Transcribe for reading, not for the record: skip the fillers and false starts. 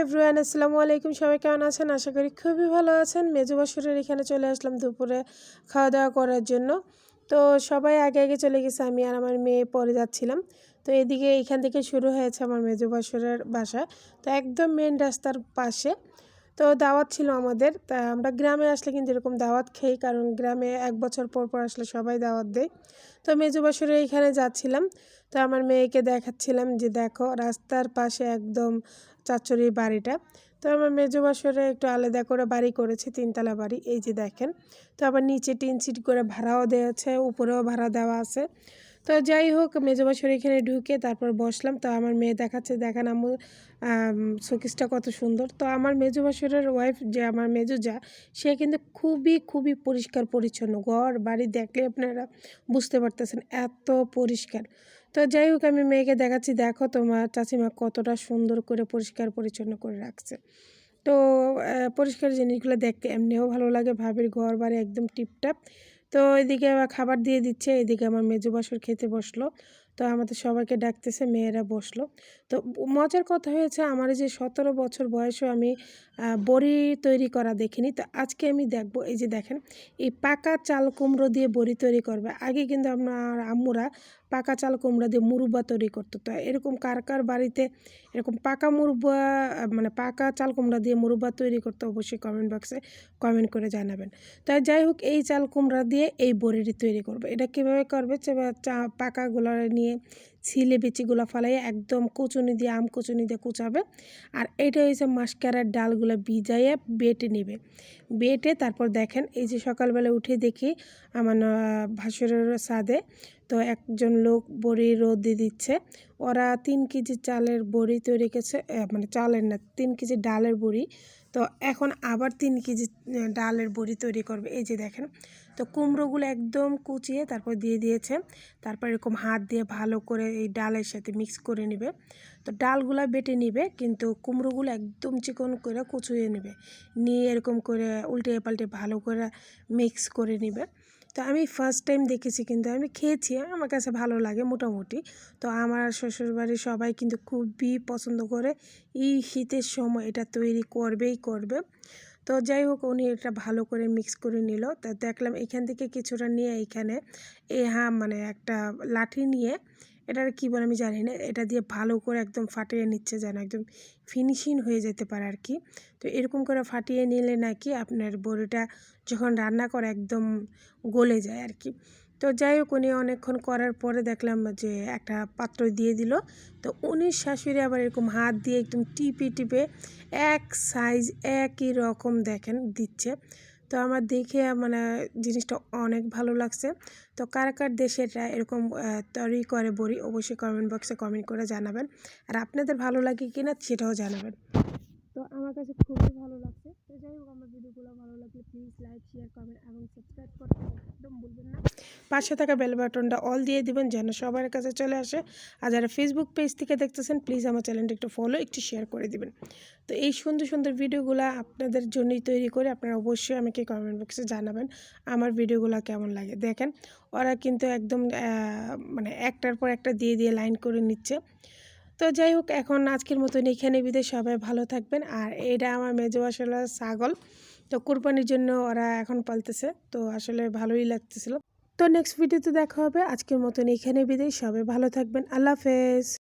Everyone, আসসালামু আলাইকুম। সবাই কেমন আছেন? আশা করি খুবই ভালো আছেন। মেজো বাসুরের এখানে চলে আসলাম দুপুরে খাওয়া দাওয়া করার জন্য। তো সবাই আগে আগে চলে গেছে, আমি আর আমার মেয়ে পরে যাচ্ছিলাম। তো এদিকে এখান থেকে শুরু হয়েছে আমার মেজো বাসুরের বাসা। তো একদম মেন রাস্তার পাশে। তো দাওয়াত ছিল আমাদের। তা আমরা গ্রামে আসলে কিন্তু এরকম দাওয়াত খাই, কারণ গ্রামে 1 বছর পর পর আসলে সবাই দাওয়াত দেয়। তো মেজো বাসুরের এইখানে যাচ্ছিলাম। তো আমার মেয়েকে দেখাচ্ছিলাম যে দেখো রাস্তার পাশে একদম চাচুরির বাড়িটা। তো আমার মেজো বাসুরে একটু আলাদা করে বাড়ি করেছে, 3তলা বাড়ি, এই যে দেখেন। তো আবার নিচে টিন সিট করে ভাড়াও দেওয়া আছে, উপরেও ভাড়া দেওয়া আছে। তো যাই হোক, মেজো বাসুর এখানে ঢুকে তারপর বসলাম। তো আমার মেয়ে দেখাচ্ছে, দেখেন আম্মু শোকেসটা কত সুন্দর। তো আমার মেজো বাসুরের ওয়াইফ, যে আমার মেজো যা, সে কিন্তু খুবই খুবই পরিষ্কার পরিচ্ছন্ন। ঘর বাড়ি দেখলে আপনারা বুঝতে পারতেছেন এত পরিষ্কার। তো যাই হোক, আমি মেয়েকে দেখাচ্ছি, দেখো তোমার চাচিমা কতটা সুন্দর করে পরিষ্কার পরিচ্ছন্ন করে রাখছে। তো পরিষ্কার জিনিসগুলো দেখতে এমনিও ভালো লাগে, ভাবির ঘর বাড়ি একদম টিপটাপ। তো এদিকে আবার খাবার দিয়ে দিচ্ছে, এদিকে আমার মেজো বাসুর খেতে বসলো। তো আমাদের সবাইকে ডাকতেছে, মেয়েরা বসলো। তো মজার কথা হয়েছে, আমার এই যে 17 বছর বয়সেও আমি বড়ি তৈরি করা দেখিনি। তো আজকে আমি দেখবো, এই যে দেখেন, এই পাকা চাল কুমড়ো দিয়ে বড়ি তৈরি করবে। আগে কিন্তু আমার আম্মুরা পাকা চাল কুমড়া দিয়ে মুরব্বা তৈরি করতো। তো এরকম কার কার বাড়িতে এরকম পাকা মুরব্বা, মানে পাকা চাল কুমড়া দিয়ে মুরব্বা তৈরি করতে, অবশ্যই কমেন্ট বক্সে কমেন্ট করে জানাবেন। তাই যাই হোক, এই চাল কুমড়া দিয়ে এই বড়িটি তৈরি করবে। এটা কীভাবে করবে, পাকাগুলো নিয়ে ছিলে বিচিগুলো ফালাই একদম কুচুনি দিয়ে, আম কুচুনি দিয়ে কুচাবে। আর এটা হচ্ছে মাসকারার ডালগুলো ভিজাইয়ে বেটে নেবে। বেটে তারপর দেখেন, এই যে সকালবেলা উঠে দেখি আমার ভাসুরের ছাদে তো একজন লোক বড়ি রোদে দিচ্ছে। ওরা 3 কেজি চালের বড়ি তৈরি করেছে, মানে চালের না, 3 কেজি ডালের বড়ি। তো এখন আবার 3 কেজি ডালের বড়ি তৈরি করবে, এই যে দেখেন। তো কুমড়োগুলো একদম কুচিয়ে তারপর দিয়ে দিয়েছে। তারপর এরকম হাত দিয়ে ভালো করে এই ডালের সাথে মিক্স করে নেবে। তো ডালগুলা বেটে নিবে, কিন্তু কুমড়োগুলো একদম চিকন করে কুচিয়ে নেবে, নিয়ে এরকম করে উল্টে পাল্টে ভালো করে মিক্স করে নেবে। তো আমি ফার্স্ট টাইম দেখেছি, কিন্তু আমি খেয়েছি, আমার কাছে ভালো লাগে মোটামুটি। তো আমার শ্বশুরবাড়ির সবাই কিন্তু খুবই পছন্দ করে, এই শীতের সময় এটা তৈরি করবেই করবে। তো যাই হোক, উনি এটা ভালো করে মিক্স করে নিল। তা দেখলাম এখান থেকে কিছুটা নিয়ে এইখানে মানে একটা লাঠি নিয়ে, এটার কী বলে আমি জানি না, এটা দিয়ে ভালো করে একদম ফাটিয়ে নিচ্ছে, যেন একদম ফিনিশিং হয়ে যেতে পারে আর কি। তো এরকম করে ফাটিয়ে নিলে নাকি আপনার বড়িটা যখন রান্না করে একদম গলে যায় আর কি। তো যাই হোক, উনি অনেকক্ষণ করার পরে দেখলাম যে একটা পাত্র দিয়ে দিল। তো উনি শাশুড়ি আবার এরকম হাত দিয়ে একদম টিপে টিপে এক সাইজ একই রকম দেখেন দিচ্ছে। তো আমার দেখে মানে জিনিসটা অনেক ভালো লাগছে। তো কার কার দেশে এটা এরকম তৈরি করে বড়ি, অবশ্যই কমেন্ট বক্সে কমেন্ট করে জানাবেন। আর আপনাদের ভালো লাগে কি না সেটাও জানাবেন। তো আমার কাছে খুবই ভালো লাগছে। তো যাই হোক, আমার ভিডিওগুলো ভালো লাগলে প্লিজ লাইক, শেয়ার, কমেন্ট এবং সাবস্ক্রাইব করতে একদম ভুলবেন না। পাশে থাকা বেল বাটনটা অল দিয়ে দিবেন, যেন সবার কাছে চলে আসে। আর যারা ফেসবুক পেজ থেকে দেখতেছেন, প্লিজ আমার চ্যানেলটা একটু ফলো, একটু শেয়ার করে দিবেন। তো এই সুন্দর সুন্দর ভিডিওগুলো আপনাদের জন্যই তৈরি করে, আপনারা অবশ্যই আমাকে কমেন্ট বক্সে জানাবেন আমার ভিডিওগুলো কেমন লাগে। দেখেন, ওরা কিন্তু একদম মানে একটার পর একটা দিয়ে দিয়ে লাইন করে নিচ্ছে। তো যাই হোক, এখন আজকের মতন এখানে বিদায়, সবাই ভালো থাকবেন। আর এটা আমার মেজো আসলে ছাগল, তো কুরবানির জন্য ওরা এখন পালতেছে, তো আসলে ভালোই লাগতেছিল। তো নেক্সট ভিডিওতে দেখা হবে। আজকের মতন এখানে বিদায়, সবাই ভালো থাকবেন। আল্লাহ হাফেজ।